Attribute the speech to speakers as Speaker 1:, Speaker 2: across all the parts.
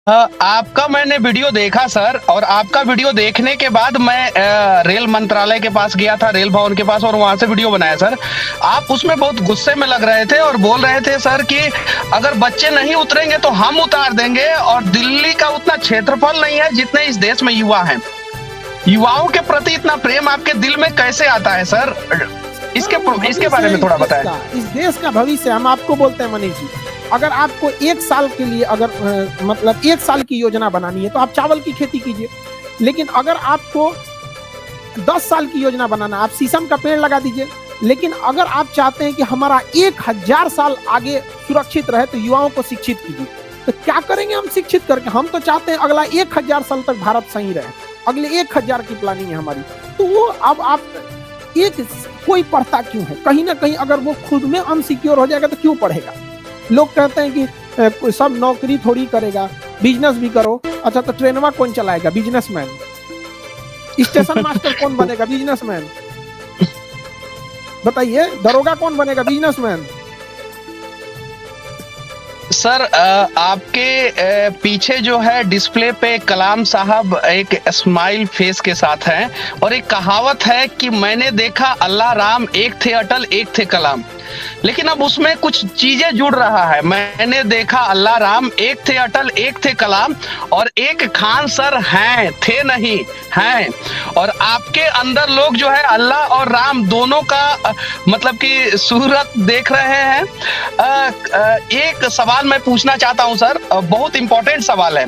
Speaker 1: आपका मैंने वीडियो देखा सर, और आपका वीडियो देखने के बाद मैं रेल मंत्रालय के पास गया था, रेल भवन के पास, और वहां से वीडियो बनाया सर। आप उसमें बहुत गुस्से में लग रहे थे और बोल रहे थे सर कि अगर बच्चे नहीं उतरेंगे तो हम उतार देंगे, और दिल्ली का उतना क्षेत्रफल नहीं है जितने इस देश में युवा हैं। युवाओं के प्रति इतना प्रेम आपके दिल में कैसे आता है सर? इसके बारे में थोड़ा बताएं।
Speaker 2: इस देश का भविष्य हम आपको बोलते हैं मनीष जी, अगर आपको एक साल के लिए मतलब एक साल की योजना बनानी है तो आप चावल की खेती कीजिए। लेकिन अगर आपको 10 साल की योजना बनाना, आप शीशम का पेड़ लगा दीजिए। लेकिन अगर आप चाहते हैं कि हमारा 1000 साल आगे सुरक्षित रहे तो युवाओं को शिक्षित कीजिए। तो क्या करेंगे हम शिक्षित करके? हम तो चाहते हैं अगला 1000 साल तक भारत सही रहे, अगले 1000 की प्लानिंग है हमारी। तो वो अब आप कोई पढ़ता क्यों है? कहीं ना कहीं अगर वो खुद में अनसिक्योर हो जाएगा तो क्यों पढ़ेगा? लोग कहते हैं कि सब नौकरी थोड़ी करेगा, बिजनेस भी करो। अच्छा, तो ट्रेनवा कौन चलाएगा? बिजनेसमैन। स्टेशन मास्टर कौन बनेगा? बिजनेसमैन। बताइए, दरोगा कौन बनेगा? बिजनेसमैन।
Speaker 1: सर आपके पीछे जो है डिस्प्ले पे कलाम साहब एक स्माइल फेस के साथ हैं, और एक कहावत है कि मैंने देखा अल्लाह राम, एक थे अटल एक थे कलाम। लेकिन अब उसमें कुछ चीजें जुड़ रहा है। मैंने देखा अल्लाह राम, एक थे अटल एक थे कलाम, और एक खान सर हैं, थे नहीं हैं। और आपके अंदर लोग जो है अल्लाह और राम दोनों का मतलब कि सूरत देख रहे हैं। एक सवाल मैं पूछना चाहता हूं सर, बहुत इंपॉर्टेंट सवाल है।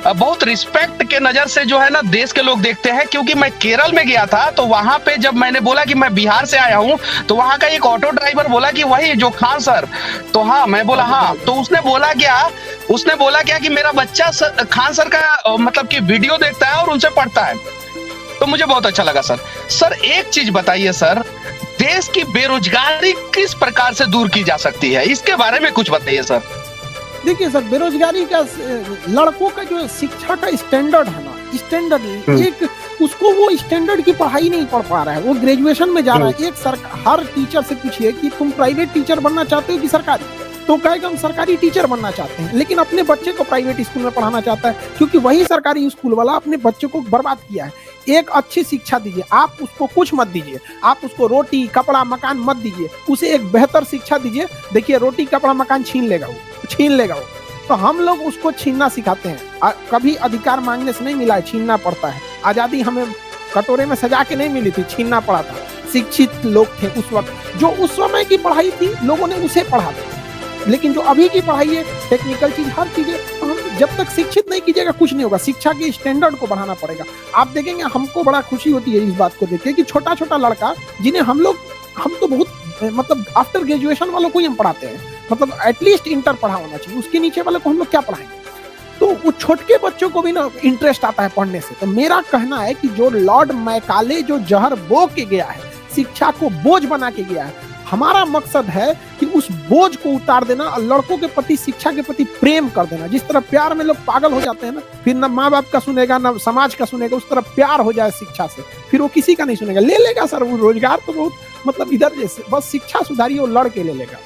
Speaker 1: बहुत रिस्पेक्ट के नजर से जो है ना देश के लोग देखते हैं, क्योंकि मैं केरल में गया था तो वहां पे जब मैंने बोला कि मैं बिहार से आया हूं तो वहां का एक ऑटो ड्राइवर बोला कि वही जो खान सर। तो हाँ, मैं बोला हाँ। तो उसने बोला क्या कि मेरा बच्चा खान सर का मतलब कि वीडियो देखता है और उनसे पढ़ता है। तो मुझे बहुत अच्छा लगा सर। सर एक चीज बताइए सर, देश की बेरोजगारी किस प्रकार से दूर की जा सकती है? इसके बारे में कुछ बताइए सर।
Speaker 2: देखिए सर, बेरोजगारी का लड़कों का जो शिक्षा का स्टैंडर्ड है ना, स्टैंडर्ड एक उसको वो स्टैंडर्ड की पढ़ाई नहीं पढ़ पा रहा है। वो ग्रेजुएशन में जा रहा है। हर टीचर से पूछिए कि तुम प्राइवेट टीचर बनना चाहते हो कि सरकारी, तो कहेगा हम सरकारी टीचर बनना चाहते हैं। लेकिन अपने बच्चे को प्राइवेट स्कूल में पढ़ाना चाहता है, क्योंकि वही सरकारी स्कूल वाला अपने बच्चे को बर्बाद किया है। एक अच्छी शिक्षा दीजिए, आप उसको कुछ मत दीजिए, आप उसको रोटी कपड़ा मकान मत दीजिए, उसे एक बेहतर शिक्षा दीजिए। देखिए, रोटी कपड़ा मकान छीन लेगा वो। तो हम लोग उसको छीनना सिखाते हैं। कभी अधिकार मांगने से नहीं मिला है, छीनना पड़ता है। आजादी हमें कटोरे में सजा के नहीं मिली थी, छीनना पड़ा था। शिक्षित लोग थे उस वक्त, जो उस समय की पढ़ाई थी लोगों ने उसे पढ़ा था। लेकिन जो अभी की पढ़ाई है, टेक्निकल चीज, हर चीजें, जब तक शिक्षित नहीं कीजिएगा कुछ नहीं होगा। शिक्षा के स्टैंडर्ड को बढ़ाना पड़ेगा। आप देखेंगे, हमको बड़ा खुशी होती है इस बात को देख के कि छोटा छोटा लड़का जिन्हें हम तो बहुत मतलब आफ्टर ग्रेजुएशन वालों को ही हम पढ़ाते हैं, मतलब एटलीस्ट इंटर पढ़ा होना चाहिए, उसके नीचे वाले को हम लोग क्या पढ़ाएंगे? तो वो छोटे बच्चों को भी ना इंटरेस्ट आता है पढ़ने से। तो मेरा कहना है कि जो लॉर्ड मैकाले जो जहर बो के गया है, शिक्षा को बोझ बना के गया है, हमारा मकसद है कि उस बोझ को उतार देना और लड़कों के प्रति, शिक्षा के प्रति प्रेम कर देना। जिस तरह प्यार में लोग पागल हो जाते हैं ना, फिर ना माँ बाप का सुनेगा ना समाज का सुनेगा, उस तरह प्यार हो जाए शिक्षा से, फिर वो किसी का नहीं सुनेगा। ले लेगा सर वो रोजगार तो बहुत, मतलब इधर जैसे, बस शिक्षा सुधारिए, वो लड़ के ले लेगा।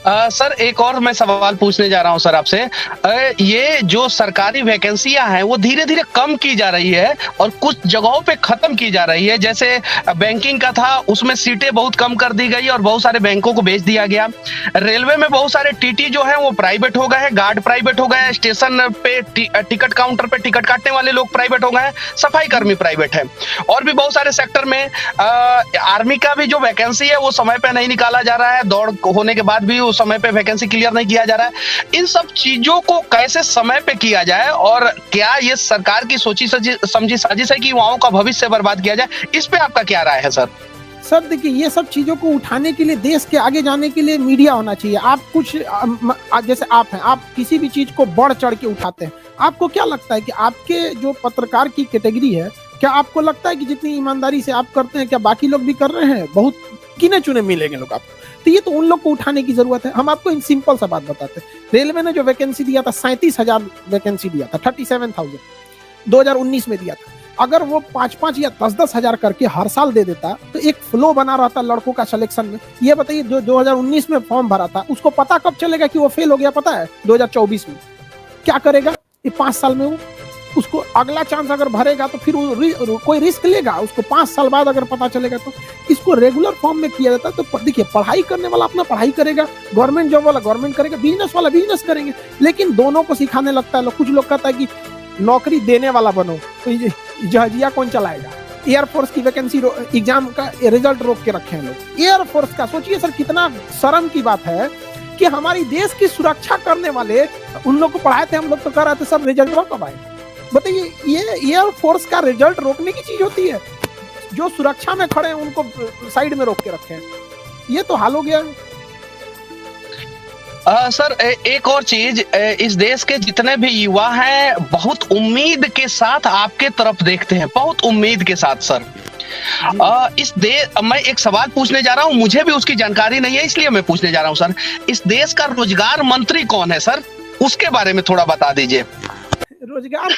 Speaker 1: सर एक और मैं सवाल पूछने जा रहा हूं सर आपसे। ये जो सरकारी वैकेंसियां हैं वो धीरे धीरे कम की जा रही है और कुछ जगहों पे खत्म की जा रही है। जैसे बैंकिंग का था, उसमें सीटें बहुत कम कर दी गई और बहुत सारे बैंकों को बेच दिया गया। रेलवे में बहुत सारे टीटी जो है वो प्राइवेट हो गए हैं, गार्ड प्राइवेट हो गए हैं, स्टेशन पे टिकट काउंटर पे टिकट काटने वाले लोग प्राइवेट हो गए हैं, सफाई कर्मी प्राइवेट है। और भी बहुत सारे सेक्टर में आर्मी का भी जो वैकेंसी है वो समय पे नहीं निकाला जा रहा है, दौड़ होने के बाद भी समय पे वैकेंसी क्लियर नहीं किया जा रहा है। इन सब चीजों को कैसे समय पे किया जाए, और क्या ये सरकार की सोची समझी साजिश है कि युवाओं का भविष्य बर्बाद किया जाए? इस पे आपका क्या राय है सर?
Speaker 2: सर देखिए, ये सब चीजों को उठाने के लिए, देश के आगे जाने के लिए मीडिया होना चाहिए। आप कुछ जैसे आप हैं, आप किसी भी चीज को बढ़ चढ़ के उठाते हैं। आपको क्या लगता है कि आपके जो पत्रकार की कैटेगरी है, क्या आपको लगता है कि जितनी ईमानदारी से आप करते हैं क्या बाकी लोग भी कर रहे हैं? बहुत गिने चुने मिलेंगे लोग आपको। तो ये तो उन लोग को उठाने की जरूरत है। हम आपको इन सिंपल सा बात बताते हैं। रेलवे ने जो वैकेंसी दिया था, 37,000 वैकेंसी दिया था, 37,000 2019 में दिया था। अगर वो 5-5 या 10-10 हजार करके हर साल दे देता तो एक फ्लो बना रहता लड़कों का सिलेक्शन में। ये बताइए, जो 2019 में फॉर्म भरा था उसको पता कब चलेगा कि वो फेल हो गया? पता है 2024 में। क्या करेगा ये 5 साल में? वो उसको अगला चांस अगर भरेगा तो फिर वो कोई रिस्क लेगा, उसको 5 साल बाद अगर पता चलेगा तो इसको रेगुलर फॉर्म में किया जाता है। तो देखिए, पढ़ाई करने वाला अपना पढ़ाई करेगा, गवर्नमेंट जॉब वाला गवर्नमेंट करेगा, बिजनेस वाला बिजनेस करेंगे, लेकिन दोनों को सिखाने लगता है। कुछ लोग कहता है कि नौकरी देने वाला बनो, तो जहाजिया कौन चलाएगा? एयरफोर्स की वैकेंसी एग्जाम का रिजल्ट रोक के रखे हैं लोग। एयरफोर्स का सोचिए सर, कितना शर्म की बात है कि हमारी देश की सुरक्षा करने वाले उन लोग को पढ़ाए थे, हम लोग तो कर रहे थे सर रिजल्ट कब आएगा? बताइए, ये एयरफोर्स का रिजल्ट रोकने की चीज होती है? जो सुरक्षा में खड़े हैं उनको साइड में रोक के रखे हैं, ये तो हाल हो गया।
Speaker 1: सर एक और चीज, इस देश के जितने भी युवा हैं बहुत उम्मीद के साथ आपके तरफ देखते हैं, बहुत उम्मीद के साथ सर। मैं एक सवाल पूछने जा रहा हूं, मुझे भी उसकी जानकारी नहीं है इसलिए मैं पूछने जा रहा हूं सर। इस देश का रोजगार मंत्री कौन है सर? उसके बारे में थोड़ा बता दीजिए।
Speaker 2: रोजगार की